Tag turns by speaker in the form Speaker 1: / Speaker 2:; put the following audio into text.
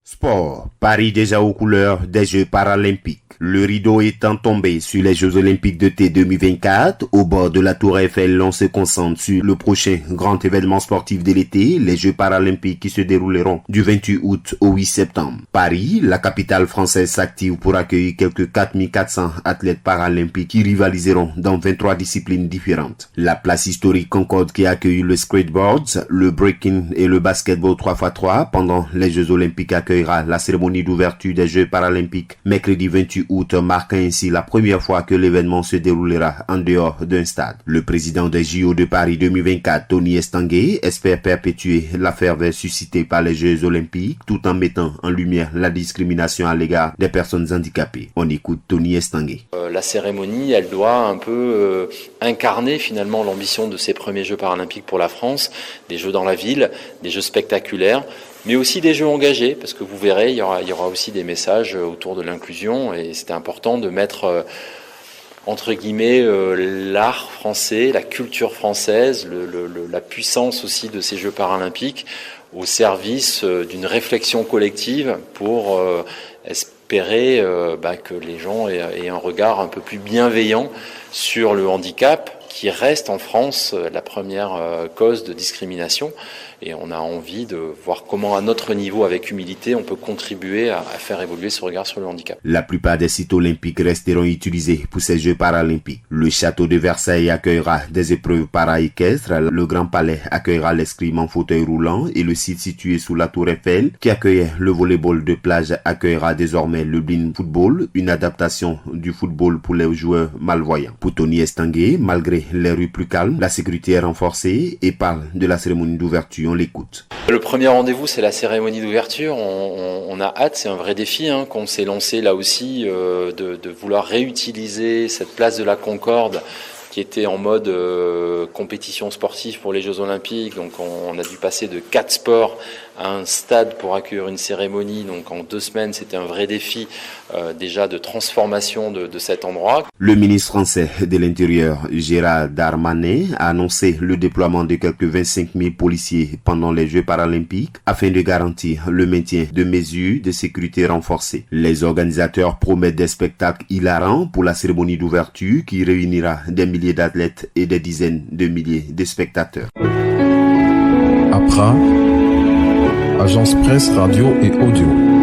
Speaker 1: Sport, Paris déjà aux couleurs des Jeux paralympiques. Le rideau étant tombé sur les Jeux olympiques d'été 2024, au bord de la Tour Eiffel, on se concentre sur le prochain grand événement sportif de l'été, les Jeux paralympiques qui se dérouleront du 28 août au 8 septembre. Paris, la capitale française, s'active pour accueillir quelques 4400 athlètes paralympiques qui rivaliseront dans 23 disciplines différentes. La place historique Concorde qui accueille le skateboard, le breaking et le basketball 3x3 pendant les Jeux olympiques accueillera la cérémonie d'ouverture des Jeux paralympiques mercredi 28 août, marquant ainsi la première fois que l'événement se déroulera en dehors d'un stade. Le président des JO de Paris 2024, Tony Estanguet, espère perpétuer la ferveur suscitée par les Jeux olympiques tout en mettant en lumière la discrimination à l'égard des personnes handicapées. On écoute Tony Estanguet.
Speaker 2: La cérémonie, elle doit un peu incarner finalement l'ambition de ces premiers Jeux paralympiques pour la France, des Jeux dans la ville, des Jeux spectaculaires, mais aussi des jeux engagés, parce que vous verrez, il y aura aussi des messages autour de l'inclusion, et c'était important de mettre, entre guillemets, l'art français, la culture française, la puissance aussi de ces Jeux paralympiques au service d'une réflexion collective pour espérer que les gens aient un regard un peu plus bienveillant sur le handicap, qui reste en France la première cause de discrimination. Et on a envie de voir comment, à notre niveau, avec humilité, on peut contribuer à faire évoluer ce regard sur le handicap.
Speaker 1: La plupart des sites olympiques resteront utilisés pour ces Jeux paralympiques. Le château de Versailles accueillera des épreuves para-équestres, le Grand Palais accueillera l'escrime en fauteuil roulant et le site situé sous la Tour Eiffel, qui accueillait le volleyball de plage, accueillera désormais le blind football, une adaptation du football pour les joueurs malvoyants. Pour Tony Estanguet, malgré les rues plus calmes, la sécurité est renforcée et parle de la cérémonie d'ouverture. On l'écoute.
Speaker 2: Le premier rendez-vous, c'est la cérémonie d'ouverture. On a hâte, c'est un vrai défi qu'on s'est lancé là aussi, de vouloir réutiliser cette place de la Concorde qui était en mode compétition sportive pour les Jeux Olympiques. Donc on a dû passer de 4 sports à un stade pour accueillir une cérémonie. Donc en 2 semaines, c'était un vrai défi déjà de transformation de cet endroit.
Speaker 1: Le ministre français de l'Intérieur, Gérald Darmanin, a annoncé le déploiement de quelques 25 000 policiers pendant les Jeux paralympiques afin de garantir le maintien de mesures de sécurité renforcées. Les organisateurs promettent des spectacles hilarants pour la cérémonie d'ouverture qui réunira des milliers d'athlètes et des dizaines de milliers de spectateurs.
Speaker 3: APRA, Agence Presse, Radio et Audio.